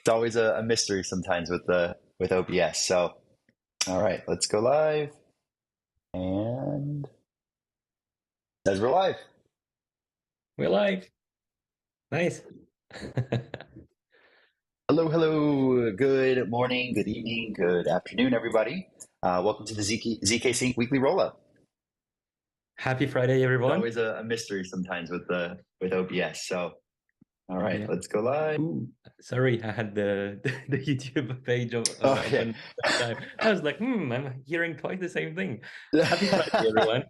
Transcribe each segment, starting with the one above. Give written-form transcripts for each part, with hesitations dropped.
It's always a mystery sometimes with OBS. So, all right, let's go live. And as we're live. We're live. Nice. Hello, hello. Good morning, good evening, good afternoon, everybody. Welcome to the zkSync weekly rollup. Happy Friday, It's everyone. always a mystery sometimes with OBS. So, all right, Yeah. let's go live. Ooh, sorry, I had the YouTube page Okay. open at the time. I was like, I'm hearing twice the same thing. Happy Friday, everyone.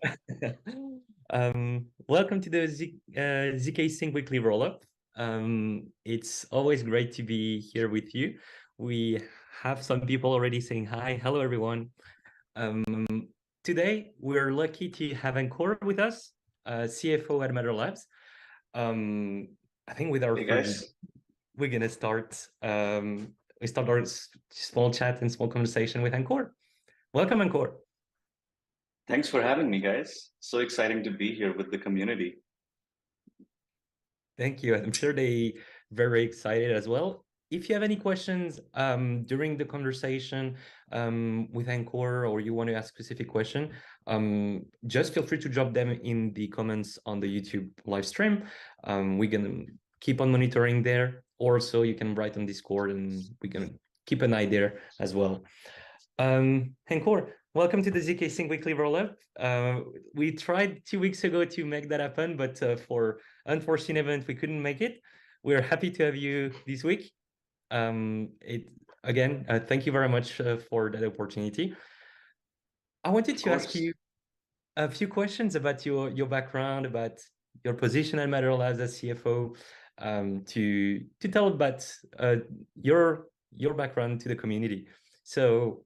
Welcome to the zkSync weekly rollup. It's always great to be here with you. We have some people already saying hi. Hello, everyone. Today, we're lucky to have Ankur with us, CFO at Matter Labs. I think with our Hey first, guys, we're gonna start. We start our small chat and small conversation with Ankur. Welcome, Ankur. thanks for having me, guys. So exciting to be here with the community. Thank you. I'm sure they very excited as well. If you have any questions during the conversation with Ankur, or you want to ask specific question, just feel free to drop them in the comments on the YouTube live stream. We can keep on monitoring there. Also, you can write on Discord, and we can keep an eye there as well. Ankur, welcome to the zkSync weekly rollup. We tried 2 weeks ago to make that happen, but for unforeseen event, we couldn't make it. We're happy to have you this week. Thank you very much for that opportunity. I wanted Of to ask course. you a few questions about your background, about your position at Matter Labs as CFO, to tell about your background to the community. So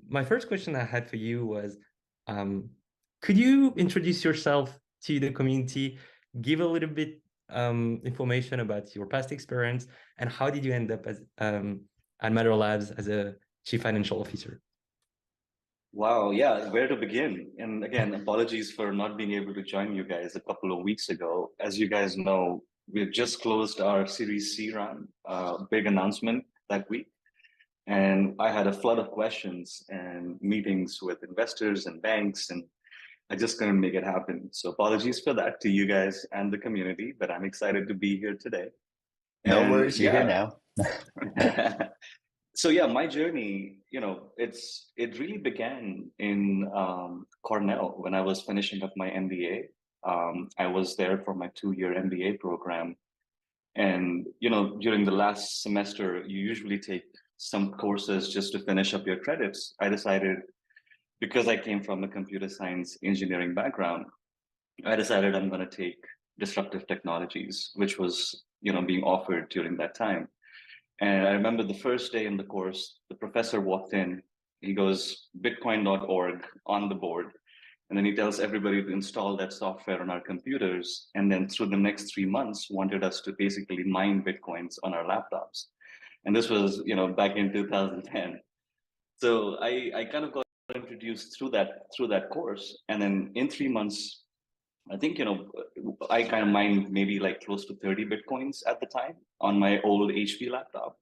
my first question I had for you was, could you introduce yourself to the community, give a little bit information about your past experience, and how did you end up as at Matter Labs as a Chief Financial Officer? Wow, yeah, where to begin? And again, apologies for not being able to join you guys a couple of weeks ago. As you guys know, we've just closed our Series C round, big announcement that week. And I had a flood of questions and meetings with investors and banks, and I just couldn't make it happen. So apologies for that to you guys and the community, but I'm excited to be here today. No And worries, you're here yeah, now. so yeah, my journey, it really began in Cornell when I was finishing up my MBA. I was there for my 2-year MBA program, and during the last semester, you usually take some courses just to finish up your credits. I decided, because I came from a computer science engineering background, I decided I'm going to take disruptive technologies, which was being offered during that time. And I remember the first day in the course, the professor walked in. He goes, Bitcoin.org on the board. And then he tells everybody to install that software on our computers. And then through the next 3 months, wanted us to basically mine Bitcoins on our laptops. And this was, back in 2010. So I kind of got introduced through that course. And then in 3 months, I think, I kind of mined maybe like close to 30 Bitcoins at the time on my old HP laptop.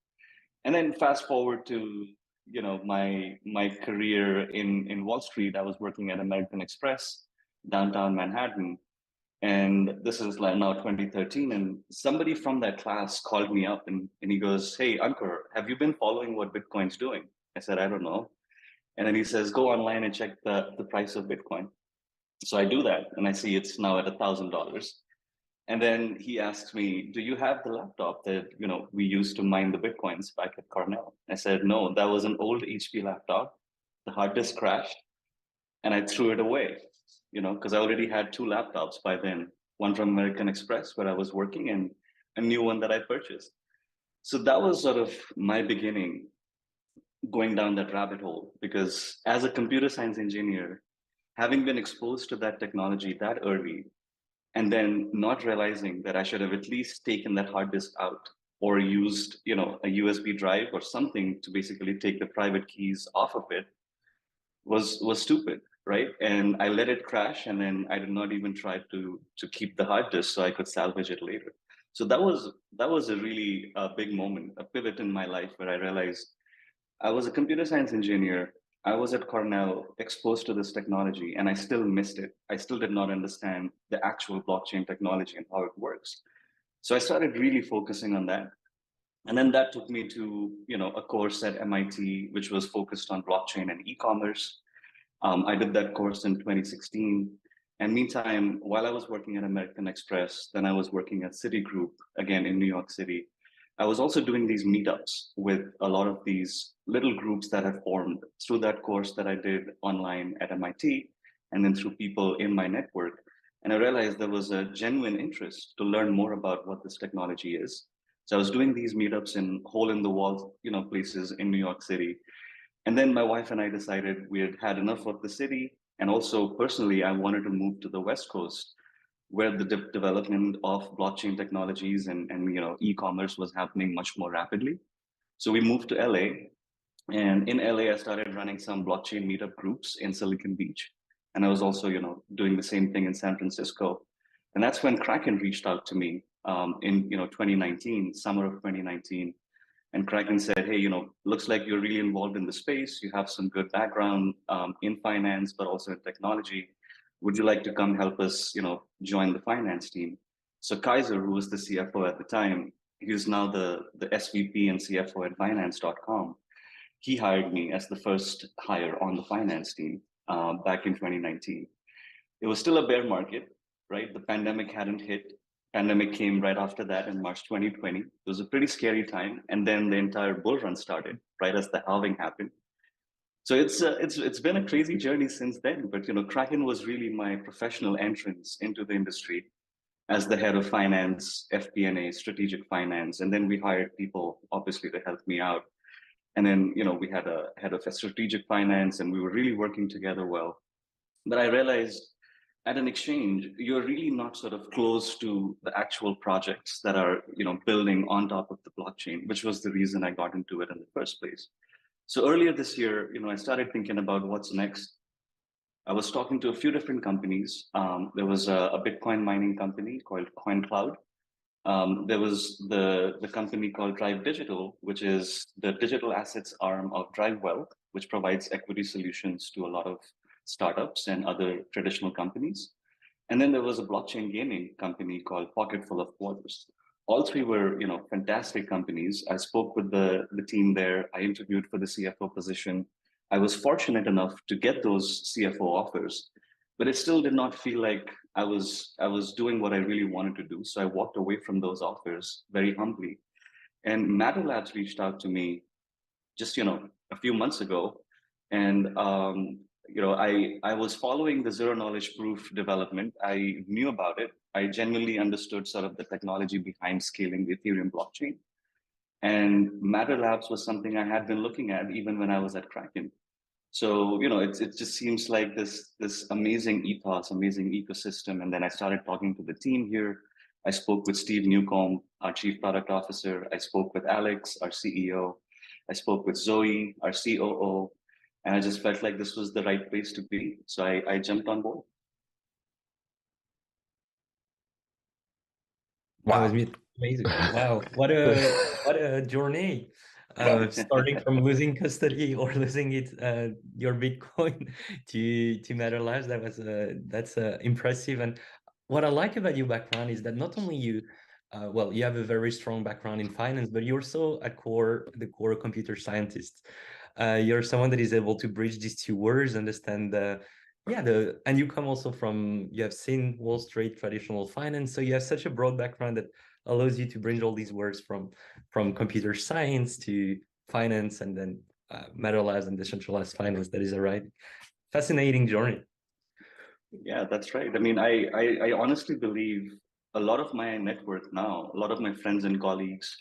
And then fast forward to my career in Wall Street. I was working at American Express, downtown Manhattan, and this is like now 2013. And somebody from that class called me up, and he goes, "Hey, Ankur, have you been following what Bitcoin's doing?" I said, "I don't know." And then he says, "Go online and check the price of Bitcoin." So I do that, and I see it's now at $1,000. And then he asks me, "Do you have the laptop that we used to mine the Bitcoins back at Cornell?" I said, "No, that was an old HP laptop. The hard disk crashed, and I threw it away, because I already had two laptops by then, one from American Express where I was working, and a new one that I purchased." So that was sort of my beginning, going down that rabbit hole, because as a computer science engineer, having been exposed to that technology that early, and then not realizing that I should have at least taken that hard disk out, or used, a USB drive or something to basically take the private keys off of it, was stupid, right? And I let it crash, and then I did not even try to keep the hard disk so I could salvage it later. So that was a really big moment, a pivot in my life where I realized I was a computer science engineer. I was at Cornell exposed to this technology and I still missed it. I still did not understand the actual blockchain technology and how it works. So I started really focusing on that. And then that took me to, a course at MIT, which was focused on blockchain and e-commerce. I did that course in 2016. And meantime, while I was working at American Express, then I was working at Citigroup, again in New York City. I was also doing these meetups with a lot of these little groups that have formed through that course that I did online at MIT, and then through people in my network. And I realized there was a genuine interest to learn more about what this technology is. So I was doing these meetups in hole in the wall, places in New York City. And then my wife and I decided we had had enough of the city. And also personally, I wanted to move to the West Coast where the development of blockchain technologies and e-commerce was happening much more rapidly. So we moved to LA, and in LA, I started running some blockchain meetup groups in Silicon Beach. And I was also, doing the same thing in San Francisco. And that's when Kraken reached out to me in 2019, summer of 2019. And Kraken said, hey, looks like you're really involved in the space. You have some good background in finance, but also in technology. Would you like to come help us, join the finance team? So Kaiser, who was the CFO at the time, he's now the SVP and CFO at Binance.com. He hired me as the first hire on the finance team back in 2019. It was still a bear market, right? The pandemic hadn't hit. Pandemic came right after that in March 2020. It was a pretty scary time, and then the entire bull run started right as the halving happened. So it's been a crazy journey since then. But Kraken was really my professional entrance into the industry as the head of finance, FP&A, strategic finance, and then we hired people obviously to help me out. And then we had a head of strategic finance, and we were really working together well. But I realized at an exchange, you're really not sort of close to the actual projects that are, building on top of the blockchain, which was the reason I got into it in the first place. So earlier this year, I started thinking about what's next. I was talking to a few different companies. There was a Bitcoin mining company called CoinCloud. There was the company called Drive Digital, which is the digital assets arm of Drive Wealth, which provides equity solutions to a lot of startups and other traditional companies. And then there was a blockchain gaming company called Pocketful of Quarters. All three were, fantastic companies. I spoke with the team there. I interviewed for the CFO position. I was fortunate enough to get those CFO offers, but it still did not feel like I was doing what I really wanted to do. So I walked away from those offers very humbly. And Matter Labs reached out to me just a few months ago, and I was following the zero knowledge proof development. I knew about it. I genuinely understood sort of the technology behind scaling the Ethereum blockchain. And Matter Labs was something I had been looking at even when I was at Kraken. So it just seems like this amazing ethos, amazing ecosystem. And then I started talking to the team here. I spoke with Steve Newcomb, our chief product officer. I spoke with Alex, our CEO. I spoke with Zoe, our COO, and I just felt like this was the right place to be. So I jumped on board. That was Wow. amazing. Wow, what a journey. Starting from losing custody or losing your Bitcoin to Matter Lives. That's impressive. And what I like about your background is that not only you, well, you have a very strong background in finance, but you're also the core computer scientist. You're someone that is able to bridge these two worlds, understand and you come also you have seen Wall Street, traditional finance, so you have such a broad background that allows you to bring all these words from computer science to finance, and then Matter Labs and decentralized finance. That is a right fascinating journey. Yeah, that's right. I mean, I honestly believe a lot of my network now, a lot of my friends and colleagues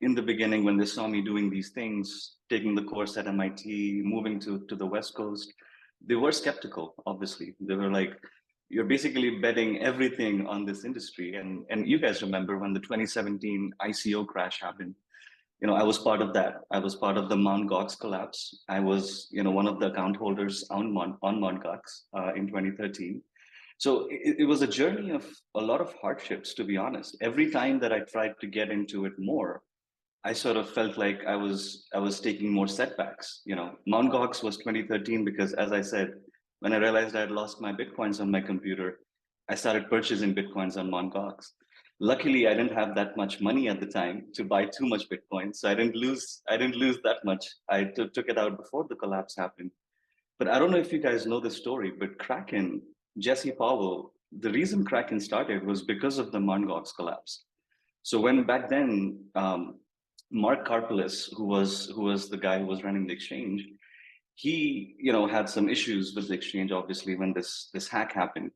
in the beginning, when they saw me doing these things, taking the course at MIT, moving to the West Coast, they were skeptical, obviously. They were like, you're basically betting everything on this industry. And you guys remember when the 2017 ICO crash happened. I was part of that. I was part of the Mt. Gox collapse. I was, one of the account holders on Mt. Gox in 2013. So it was a journey of a lot of hardships, to be honest. Every time that I tried to get into it more, I sort of felt like I was taking more setbacks. You know, Mt. Gox was 2013 because, as I said, when I realized I had lost my bitcoins on my computer, I started purchasing bitcoins on Mt. Gox. Luckily, I didn't have that much money at the time to buy too much Bitcoin, so I didn't lose. I didn't lose that much. I took it out before the collapse happened. But I don't know if you guys know the story, but Kraken, Jesse Powell, the reason Kraken started was because of the Mt. Gox collapse. So when back then, Mark Karpeles, who was the guy who was running the exchange, he had some issues with the exchange, obviously, when this hack happened.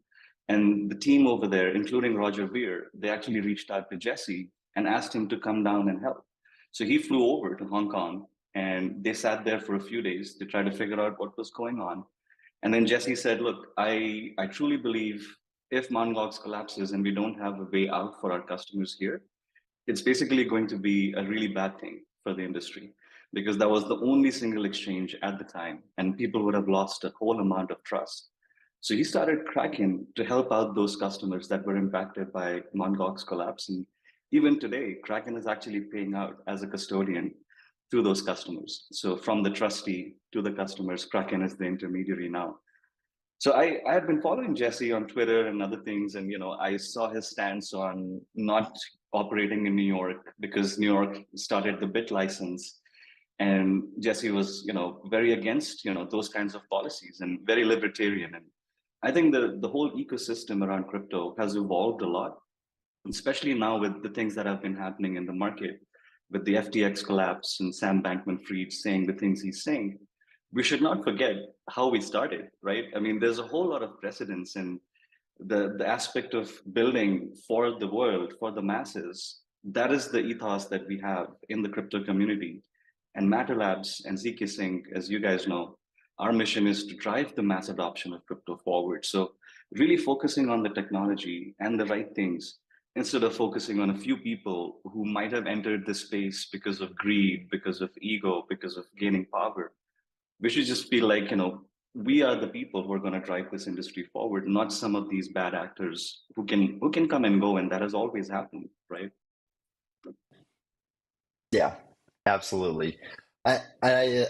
And the team over there, including Roger Ver, they actually reached out to Jesse and asked him to come down and help. So he flew over to Hong Kong and they sat there for a few days to try to figure out what was going on. And then Jesse said, look, I truly believe if Mt. Gox collapses and we don't have a way out for our customers here, it's basically going to be a really bad thing for the industry, because that was the only single exchange at the time and people would have lost a whole amount of trust. So he started Kraken to help out those customers that were impacted by Mt. Gox collapse. And even today, Kraken is actually paying out as a custodian to those customers. So from the trustee to the customers, Kraken is the intermediary now. So I had been following Jesse on Twitter and other things, and I saw his stance on not operating in New York because New York started the bit license, and Jesse was very against those kinds of policies and very libertarian. And I think the whole ecosystem around crypto has evolved a lot, especially now with the things that have been happening in the market, with the FTX collapse and Sam Bankman-Fried saying the things he's saying. We should not forget how we started, right? I mean, there's a whole lot of precedence in the aspect of building for the world, for the masses. That is the ethos that we have in the crypto community. And Matter Labs and zkSync, as you guys know, our mission is to drive the mass adoption of crypto forward. So really focusing on the technology and the right things instead of focusing on a few people who might have entered this space because of greed, because of ego, because of gaining power. We should just feel like, we are the people who are going to drive this industry forward, not some of these bad actors who can come and go, and that has always happened, right? Yeah, absolutely. I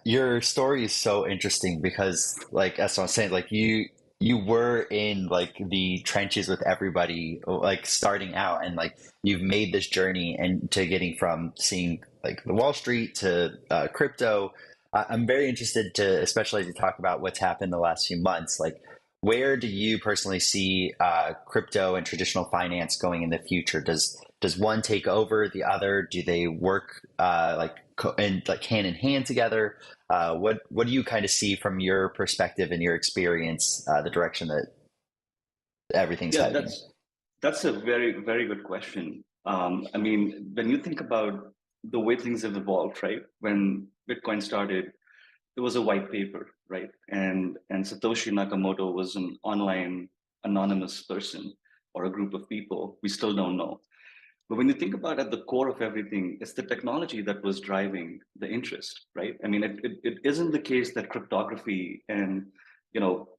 your story is so interesting because, like, as I was saying, like you were in like the trenches with everybody, like starting out, and like you've made this journey and to getting from seeing like the Wall Street to crypto. I'm very interested to, especially to talk about what's happened the last few months. Like, where do you personally see crypto and traditional finance going in the future? Does one take over the other? Do they work like hand in hand together? What do you kind of see from your perspective and your experience, the direction that everything's Yeah, heading? that's a very, very good question. I mean, when you think about the way things have evolved, right? When Bitcoin started, there was a white paper, right? And Satoshi Nakamoto was an online anonymous person or a group of people. We still don't know. But when you think about at the core of everything, it's the technology that was driving the interest, right? I mean, it isn't the case that cryptography and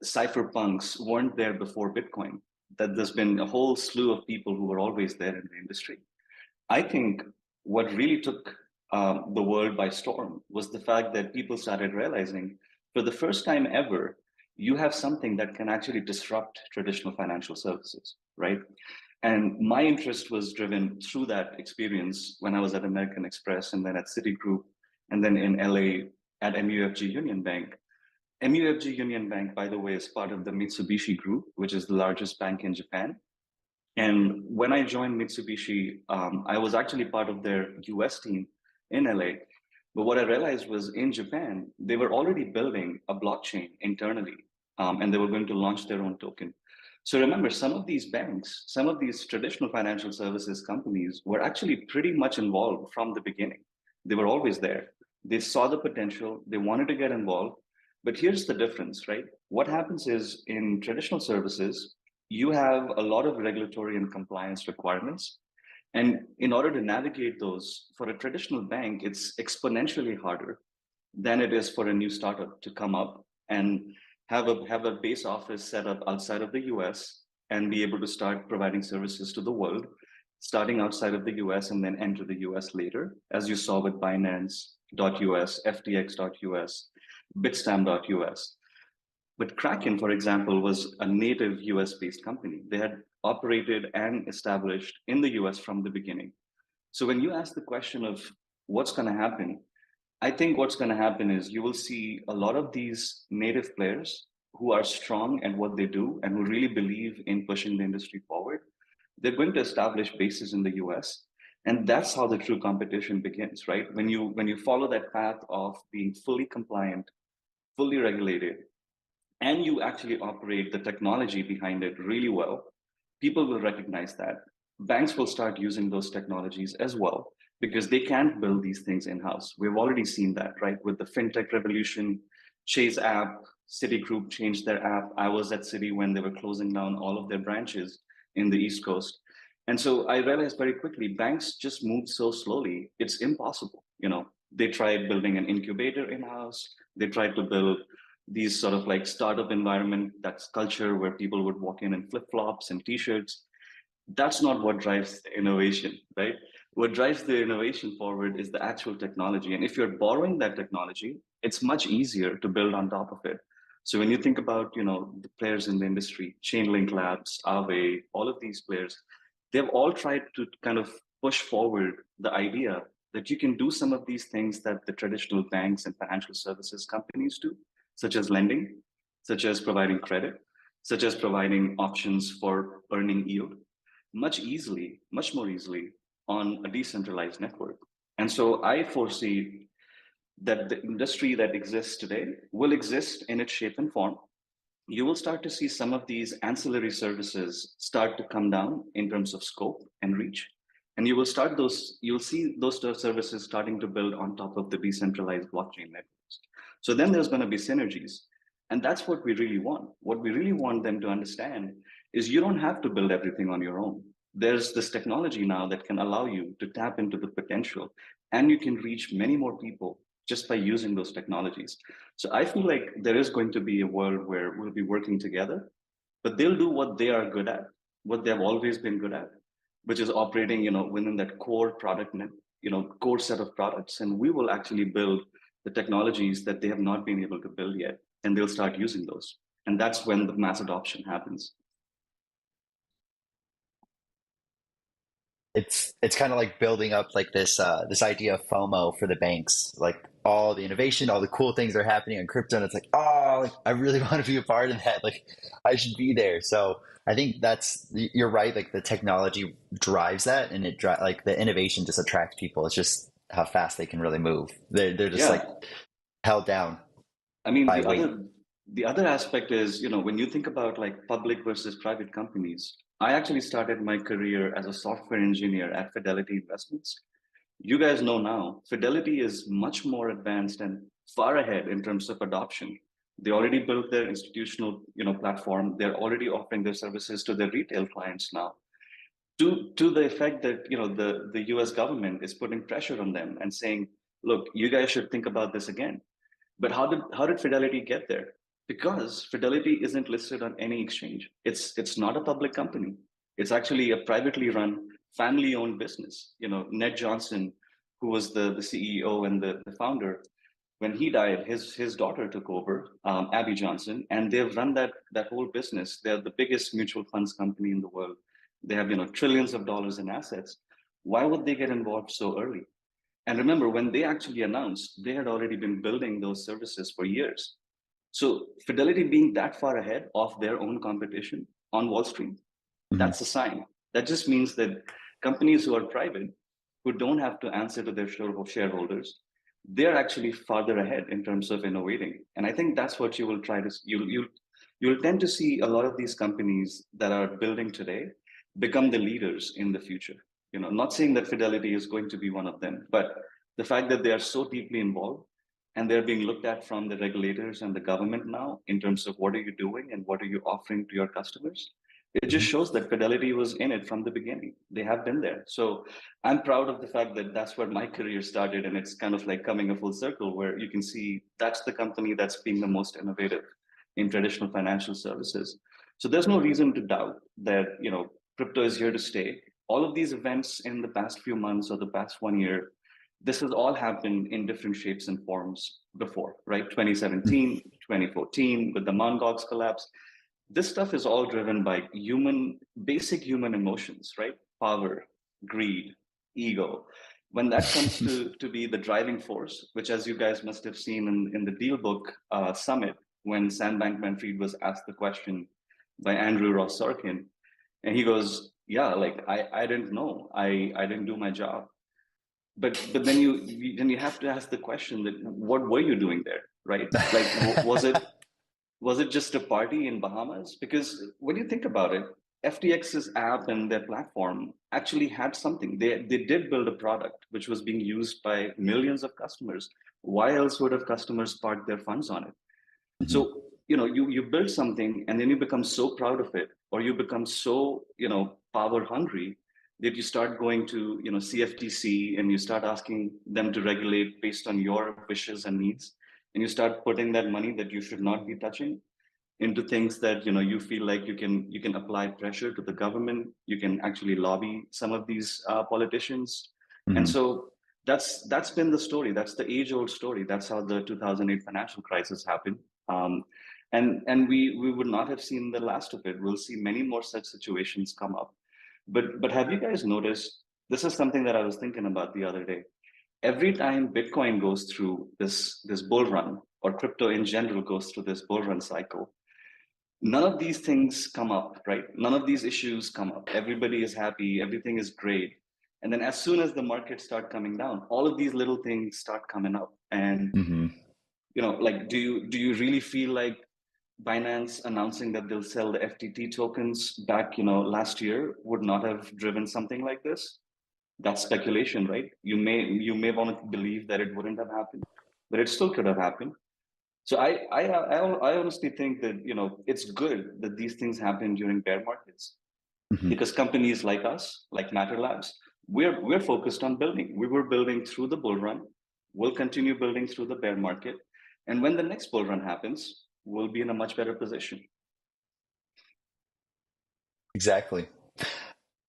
cypherpunks weren't there before Bitcoin. That there's been a whole slew of people who were always there in the industry. I think what really took the world by storm was the fact that people started realizing, for the first time ever, you have something that can actually disrupt traditional financial services, right? And my interest was driven through that experience when I was at American Express and then at Citigroup and then in LA at MUFG Union Bank. MUFG Union Bank, by the way, is part of the Mitsubishi Group, which is the largest bank in Japan. And when I joined Mitsubishi, I was actually part of their US team in LA. But what I realized was in Japan, they were already building a blockchain internally, and they were going to launch their own token. So remember, some of these banks, some of these traditional financial services companies were actually pretty much involved from the beginning. They were always there. They saw the potential, they wanted to get involved. But here's the difference, right? What happens is in traditional services, you have a lot of regulatory and compliance requirements. And in order to navigate those, for a traditional bank, it's exponentially harder than it is for a new startup to come up and have a base office set up outside of the US and be able to start providing services to the world, starting outside of the US and then enter the US later, as you saw with Binance.us, FTX.us, Bitstamp.us. But Kraken, for example, was a native US based company. They had operated and established in the US from the beginning. So when you ask the question of what's going to happen, I think what's going to happen is you will see a lot of these native players who are strong at what they do and who really believe in pushing the industry forward. They're going to establish bases in the US. And that's how the true competition begins, right? When you follow that path of being fully compliant, fully regulated, and you actually operate the technology behind it really well, people will recognize that. Banks will start using those technologies as well because they can't build these things in-house. We've already seen that, right? With the fintech revolution, Chase app, Citigroup changed their app. I was at Citi when they were closing down all of their branches in the East Coast. And so I realized very quickly, banks just move so slowly, it's impossible. They tried building an incubator in-house. They tried to build these sort of like startup environment, that's culture where people would walk in flip-flops and t-shirts. That's not what drives the innovation, right? What drives the innovation forward is the actual technology. And if you're borrowing that technology, it's much easier to build on top of it. So when you think about, the players in the industry, Chainlink Labs, Aave, all of these players, they've all tried to kind of push forward the idea that you can do some of these things that the traditional banks and financial services companies do, such as lending, such as providing credit, such as providing options for earning yield, much more easily on a decentralized network. And so I foresee that the industry that exists today will exist in its shape and form. You will start to see some of these ancillary services start to come down in terms of scope and reach. And you'll see those services starting to build on top of the decentralized blockchain networks. So then there's going to be synergies. And that's what we really want. What we really want them to understand is you don't have to build everything on your own. There's this technology now that can allow you to tap into the potential, and you can reach many more people just by using those technologies. So I feel like there is going to be a world where we'll be working together, but they'll do what they are good at, what they've always been good at, which is operating, within that core product net, core set of products. And we will actually build the technologies that they have not been able to build yet, and they'll start using those. And that's when the mass adoption happens. It's kind of like building up like this idea of FOMO for the banks, like all the innovation, all the cool things are happening in crypto, and it's like, oh, like, I really want to be a part of that. Like I should be there. So I think you're right. Like the technology drives that, and like the innovation just attracts people. It's just how fast they can really move. They're just like Yeah. held down I mean, by the weight. other the other aspect is, when you think about like public versus private companies, I actually started my career as a software engineer at Fidelity Investments. You guys know now, Fidelity is much more advanced and far ahead in terms of adoption. They already built their institutional, platform. They're already offering their services to their retail clients now. To the effect that the US government is putting pressure on them and saying, look, you guys should think about this again. But how did Fidelity get there? Because Fidelity isn't listed on any exchange. It's not a public company. It's actually a privately run, family-owned business. Ned Johnson, who was the CEO and the founder, when he died, his daughter took over, Abby Johnson, and they've run that whole business. They're the biggest mutual funds company in the world. They have trillions of dollars in assets. Why would they get involved so early? And remember, when they actually announced, they had already been building those services for years. So Fidelity being that far ahead of their own competition on Wall Street, Mhm. that's a sign. That just means that companies who are private, who don't have to answer to their shareholders, they're actually farther ahead in terms of innovating. And I think that's what you will try to, you'll tend to see a lot of these companies that are building today become the leaders in the future. Not saying that Fidelity is going to be one of them, but the fact that they are so deeply involved and they're being looked at from the regulators and the government now in terms of what are you doing and what are you offering to your customers, it just Mhm. shows that Fidelity was in it from the beginning. They have been there. So I'm proud of the fact that that's where my career started. And it's kind of like coming a full circle where you can see that's the company that's being the most innovative. in traditional financial services. So there's no reason to doubt that, crypto is here to stay. All of these events in the past few months or the past 1 year, this has all happened in different shapes and forms before, right? 2017, 2014, with the Mt. Gox collapse. This stuff is all driven by basic human emotions, right? Power, greed, ego. When that comes to be the driving force, which, as you guys must have seen in the Deal Book Summit, when Sam Bankman-Fried was asked the question by Andrew Ross Sorkin, and he goes, "Yeah, like I didn't know, I didn't do my job." But then you have to ask the question that what were you doing there, right? Like, was it just a party in Bahamas? Because when you think about it, FTX's app and their platform actually had something. They did build a product which was being used by millions of customers. Why else would have customers park their funds on it? Mhm. So, you build something and then you become so proud of it, or you become so, power hungry that you start going to, CFTC, and you start asking them to regulate based on your wishes and needs. And you start putting that money that you should not be touching into things that, you feel like you can apply pressure to the government. You can actually lobby some of these politicians. And Mhm. so that's been the story. That's the age-old story. That's how the 2008 financial crisis happened. And we would not have seen the last of it. We'll see many more such situations come up. But have you guys noticed? This is something that I was thinking about the other day. Every time Bitcoin goes through this bull run, or crypto in general goes through this bull run cycle, none of these things come up, right? None of these issues come up. Everybody is happy, everything is great. And then as soon as the markets start coming down, all of these little things start coming up. And Mhm. like, do you really feel like Binance announcing that they'll sell the FTT tokens back, last year would not have driven something like this? That's speculation, right? You may want to believe that it wouldn't have happened, but it still could have happened. So I honestly think that, it's good that these things happen during bear markets, Mhm. because companies like us, like Matter Labs, we're focused on building. We were building through the bull run. We'll continue building through the bear market, and when the next bull run happens, we'll be in a much better position. Exactly.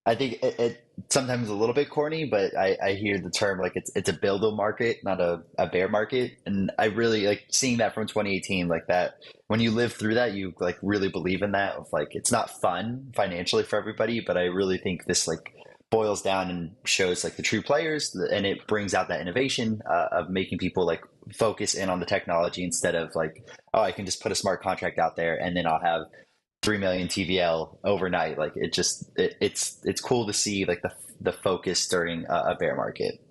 I think it sometimes a little bit corny, but I hear the term like it's a build market, not a bear market. And I really like seeing that from 2018, like that when you live through that, you like really believe in that of like it's not fun financially for everybody, but I really think this like boils down and shows like the true players and it brings out that innovation of making people like focus in on the technology instead of like, oh, I can just put a smart contract out there and then I'll have 3 million TVL overnight. Like it's cool to see like the focus during a bear market.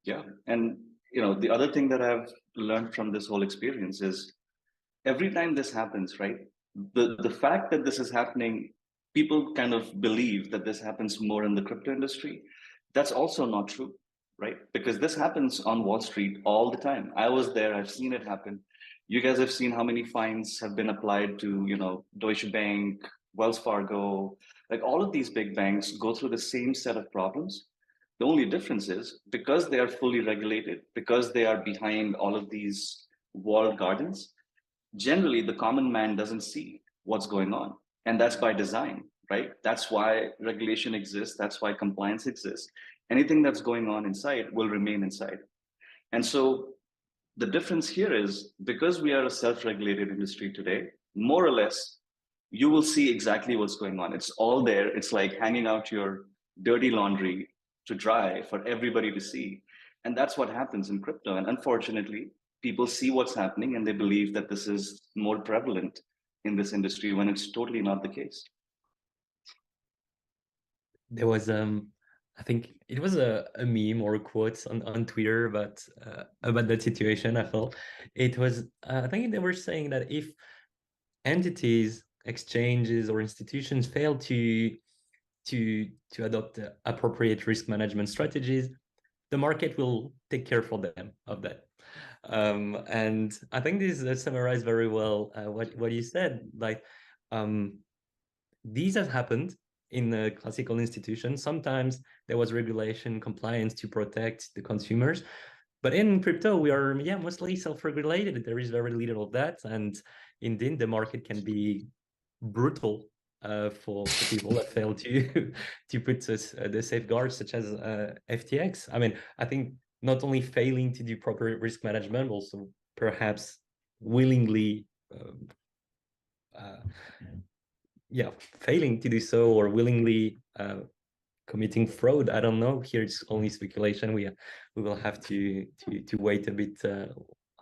Yeah, and the other thing that I've learned from this whole experience is every time this happens, right? The fact that this is happening, people kind of believe that this happens more in the crypto industry. That's also not true, right? Because this happens on Wall Street all the time. I was there, I've seen it happen. You guys have seen how many fines have been applied to, Deutsche Bank, Wells Fargo, like all of these big banks go through the same set of problems. The only difference is because they are fully regulated, because they are behind all of these walled gardens, generally the common man doesn't see what's going on. And that's by design, right? That's why regulation exists. That's why compliance exists. Anything that's going on inside will remain inside. And so the difference here is because we are a self-regulated industry today, more or less, you will see exactly what's going on. It's all there. It's like hanging out your dirty laundry to dry for everybody to see. And that's what happens in crypto. And unfortunately, people see what's happening and they believe that this is more prevalent in this industry when it's totally not the case. There was I think it was a meme or a quote on Twitter about that situation. I felt it was I think they were saying that if entities, exchanges, or institutions fail to adopt appropriate risk management strategies, the market will take care for them of that. And I think this summarized very well what you said. Like, these have happened in the classical institutions. Sometimes there was regulation, compliance to protect the consumers. But in crypto, we are mostly self-regulated. There is very little of that, and indeed the market can be brutal for people that fail to to put the safeguards such as FTX. I mean, I think not only failing to do proper risk management, also perhaps willingly yeah, failing to do so, or willingly committing fraud. I don't know. Here it's only speculation. We will have to wait a bit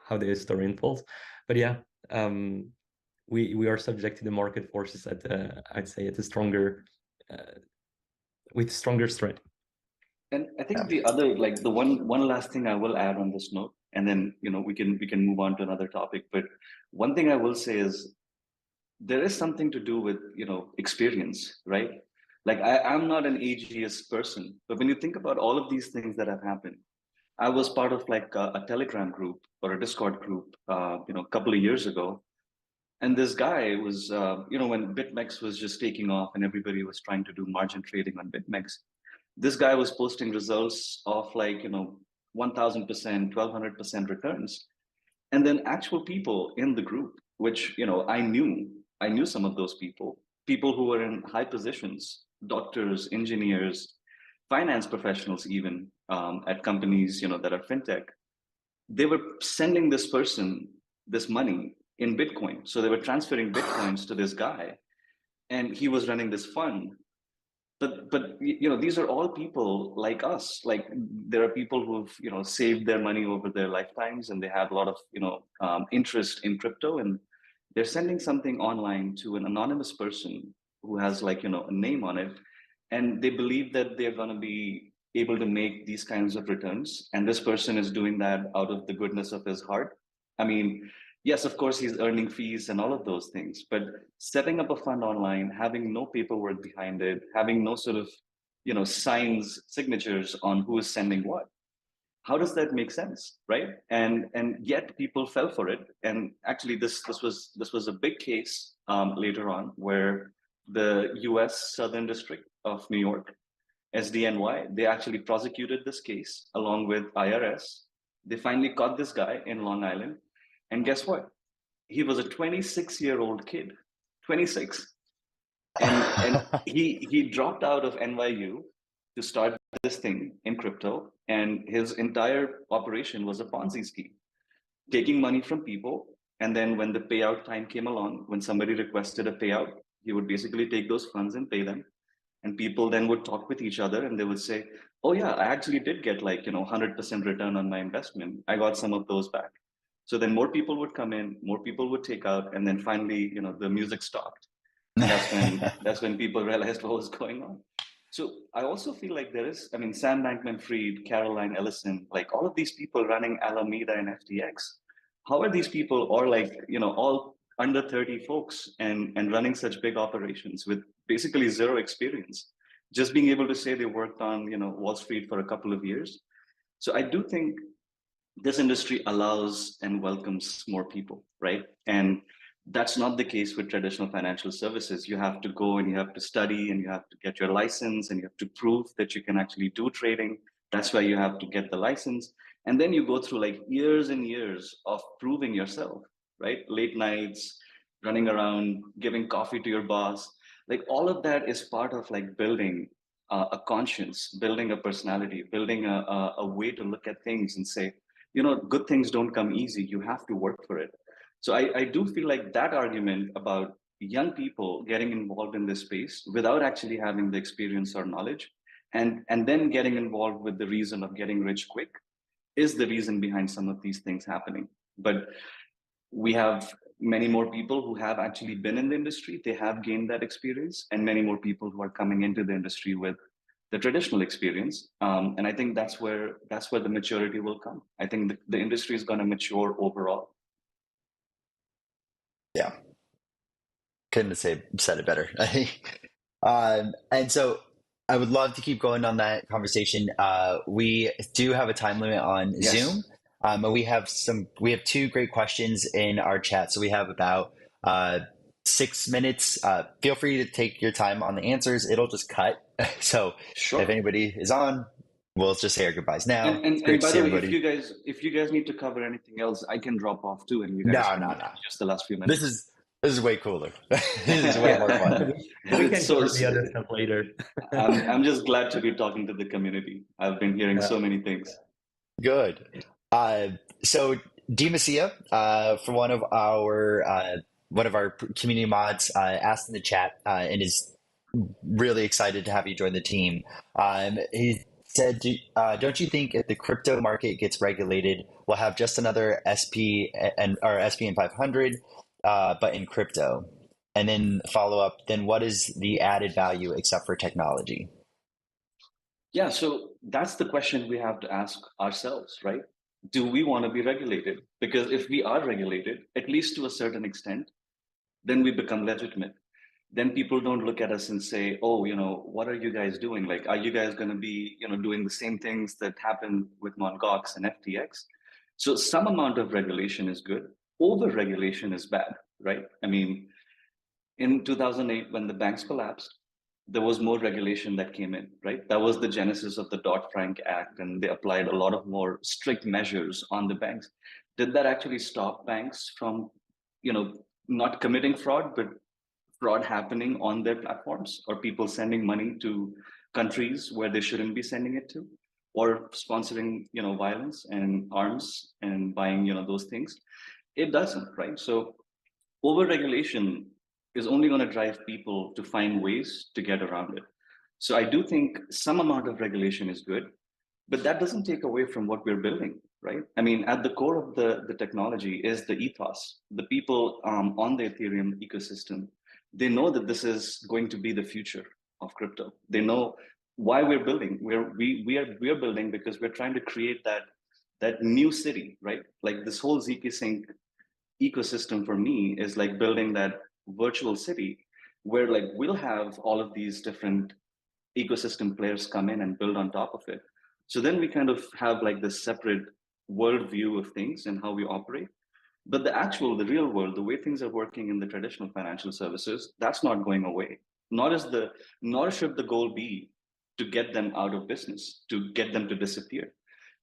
how the story unfolds. But yeah, we are subject to the market forces at I'd say at a stronger with stronger strength. And I think the other, like the one last thing I will add on this note, and then we can move on to another topic. But one thing I will say is there is something to do with experience, right? Like I'm not an ageist person, but when you think about all of these things that have happened, I was part of like a Telegram group or a Discord group, a couple of years ago, and this guy was, when BitMEX was just taking off and everybody was trying to do margin trading on BitMEX, this guy was posting results of like 1,000%, 1,200% returns, and then actual people in the group, which I knew some of those people who were in high positions, doctors, engineers, finance professionals, even at companies that are fintech. They were sending this person this money in Bitcoin, so they were transferring Bitcoins to this guy, and he was running this fund. But these are all people like us. Like there are people who've saved their money over their lifetimes, and they have a lot of interest in crypto, and they're sending something online to an anonymous person who has like a name on it, and they believe that they're going to be able to make these kinds of returns, and this person is doing that out of the goodness of his heart. I mean, yes, of course he's earning fees and all of those things, but setting up a fund online, having no paperwork behind it, having no sort of signs, signatures on who is sending what, how does that make sense, right? And yet people fell for it. And actually this was a big case later on, where the US Southern District of New York, SDNY, they actually prosecuted this case along with IRS. They finally caught this guy in Long Island, and guess what? He was a 26-year-old kid, 26, and he dropped out of NYU to start this thing in crypto, and his entire operation was a Ponzi scheme, taking money from people, and then when the payout time came along, when somebody requested a payout, he would basically take those funds and pay them, and people then would talk with each other, and they would say, oh yeah, I actually did get like 100% return on my investment, I got some of those back. So then more people would come in, more people would take out, and then finally the music stopped, and that's when people realized what was going on. So I also feel like there is, I mean, Sam Bankman-Fried, Caroline Ellison, like all of these people running Alameda and FTX, how are these people, or like all under 30 folks, and running such big operations with basically zero experience, just being able to say they worked on Wall Street for a couple of years? So I do think this industry allows and welcomes more people, right? And that's not the case with traditional financial services. You have to go and you have to study and you have to get your license and you have to prove that you can actually do trading. That's why you have to get the license. And then you go through like years and years of proving yourself, right? Late nights, running around, giving coffee to your boss. Like all of that is part of like building a conscience, building a personality, building a way to look at things and say, good things don't come easy. You have to work for it. So I do feel like that argument about young people getting involved in this space without actually having the experience or knowledge, and then getting involved with the reason of getting rich quick, is the reason behind some of these things happening. But we have many more people who have actually been in the industry, they have gained that experience, and many more people who are coming into the industry with the traditional experience. And I think that's where the maturity will come. I think the industry is going to mature overall. Yeah, couldn't have said it better. And so I would love to keep going on that conversation. We do have a time limit on Yes. Zoom. But we have two great questions in our chat. So we have about 6 minutes. Feel free to take your time on the answers. It'll just cut. So Sure. if anybody is on, We'll just say our goodbyes now. It's And great to by see the way, everybody. if you guys need to cover anything else, I can drop off too, and you guys No, can no, no. use the last few This minutes. is this is way cooler. This is way more fun. Yeah. We can So, cover the other stuff later. I'm just glad to be talking to the community. I've been hearing Yeah. so many things. Good. Uh, so Demacia, for one of our community mods, asked in the chat and is really excited to have you join the team. He said, "Don't you think if the crypto market gets regulated, we'll have just another SP and or SP and 500, but in crypto?" And then follow up. Then what is the added value except for technology? Yeah, so that's the question we have to ask ourselves, right? Do we want to be regulated? Because if we are regulated, at least to a certain extent, then we become legitimate. Then people don't look at us and say, oh, what are you guys doing? Like, are you guys going to be, doing the same things that happened with Mt. Gox and FTX? So some amount of regulation is good. Over regulation is bad, right? I mean, in 2008, when the banks collapsed, there was more regulation that came in, right? That was the genesis of the Dodd-Frank Act, and they applied a lot of more strict measures on the banks. Did that actually stop banks from, not committing fraud, but fraud happening on their platforms, or people sending money to countries where they shouldn't be sending it to, or sponsoring, violence and arms and buying, those things? It doesn't, right? So overregulation is only going to drive people to find ways to get around it. So I do think some amount of regulation is good, but that doesn't take away from what we're building, right? I mean, at the core of the technology is the ethos. The people on the Ethereum ecosystem, they know that this is going to be the future of crypto. They know why we're building. We are building because we're trying to create that new city, right? Like this whole zkSync ecosystem for me is like building that virtual city where like we'll have all of these different ecosystem players come in and build on top of it. So then we kind of have like this separate worldview of things and how we operate. But the real world, the way things are working in the traditional financial services, that's not going away. Nor should the goal be to get them out of business, to get them to disappear.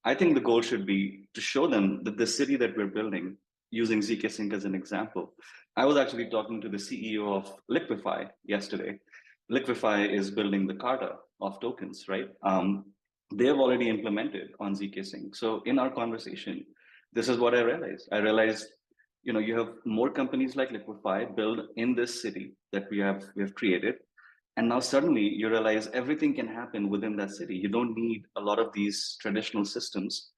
I think the goal should be to show them that the city that we're building, using zkSync as an example. I was actually talking to the CEO of Liquify yesterday. Liquify is building the Carta of tokens, right? They have already implemented on zkSync. So in our conversation, this is what I realized. I realized, you have more companies like Liquify build in this city that we have created, and now suddenly you realize everything can happen within that city. You don't need a lot of these traditional systems.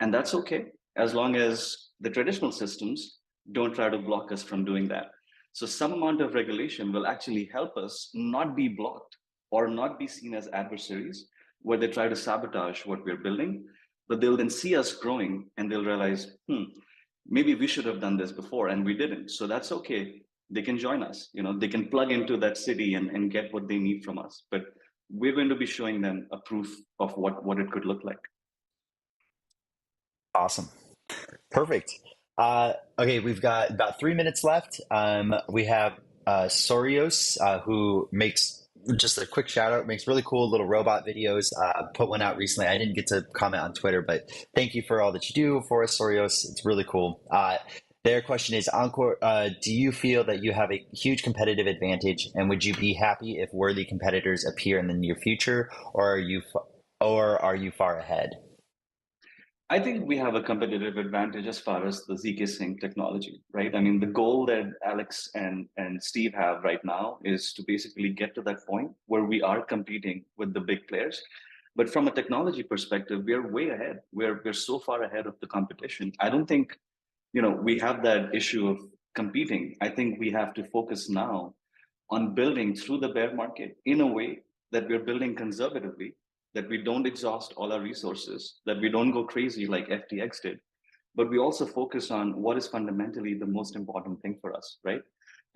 And that's okay, as long as the traditional systems don't try to block us from doing that. So some amount of regulation will actually help us not be blocked or not be seen as adversaries where they try to sabotage what we're building. But they'll then see us growing and they'll realize, maybe we should have done this before and we didn't. So that's okay. They can join us. They can plug into that city and get what they need from us. But we're going to be showing them a proof of what it could look like. Awesome. Perfect. Okay, we've got about 3 minutes left. We have Sorios, who makes just a quick shout out, makes really cool little robot videos. Put one out recently. I didn't get to comment on Twitter, but thank you for all that you do for us, Sorios. It's really cool. Their question is, Encore, do you feel that you have a huge competitive advantage, and would you be happy if worthy competitors appear in the near future, or are you far ahead? I think we have a competitive advantage as far as the zkSync technology, right? I mean, the goal that Alex and Steve have right now is to basically get to that point where we are competing with the big players. But from a technology perspective, we are way ahead. We're so far ahead of the competition. I don't think, we have that issue of competing. I think we have to focus now on building through the bear market in a way that we're building conservatively, that we don't exhaust all our resources, that we don't go crazy like FTX did, but we also focus on what is fundamentally the most important thing for us, right?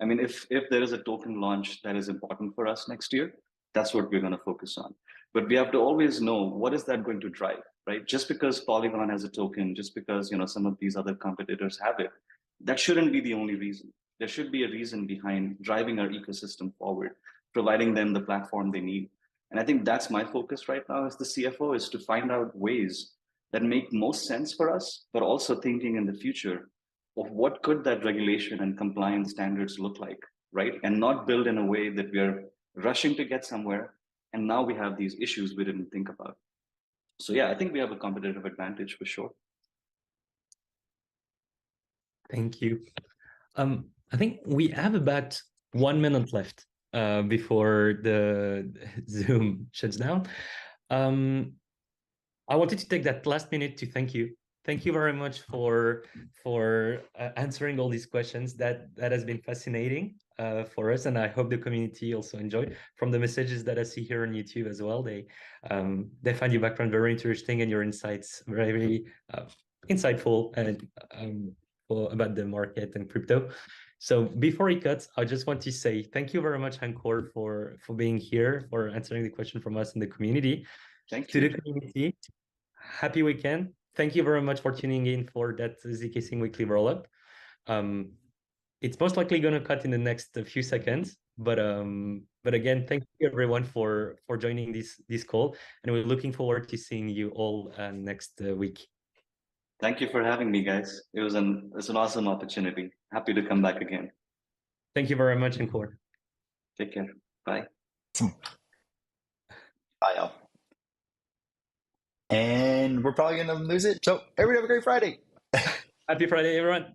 I mean, if there is a token launch that is important for us next year, that's what we're going to focus on. But we have to always know what is that going to drive, right? Just because Polygon has a token, just because some of these other competitors have it, that shouldn't be the only reason. There should be a reason behind driving our ecosystem forward, providing them the platform they need. And I think that's my focus right now as the CFO, is to find out ways that make most sense for us, but also thinking in the future of what could that regulation and compliance standards look like, right? And not build in a way that we are rushing to get somewhere. And now we have these issues we didn't think about. So yeah, I think we have a competitive advantage for sure. Thank you. I think we have about 1 minute left before the Zoom shuts down. I wanted to take that last minute to thank you. Thank you very much for answering all these questions. That has been fascinating for us, and I hope the community also enjoyed. From the messages that I see here on YouTube as well, they find your background very interesting and your insights very insightful and about the market and crypto. So before we cut, I just want to say thank you very much, Ankur, for being here, for answering the question from us in the community. Thank To you. the community, happy weekend. Thank you very much for tuning in for that zkSync weekly rollup. It's most likely going to cut in the next few seconds, but again, thank you everyone for joining this call, and we're looking forward to seeing you all next week. Thank you for having me, guys. It's an awesome opportunity. Happy to come back again. Thank you very much, Encore. Take care. Bye. Bye, y'all. And we're probably going to lose it. So everybody have a great Friday. Happy Friday, everyone.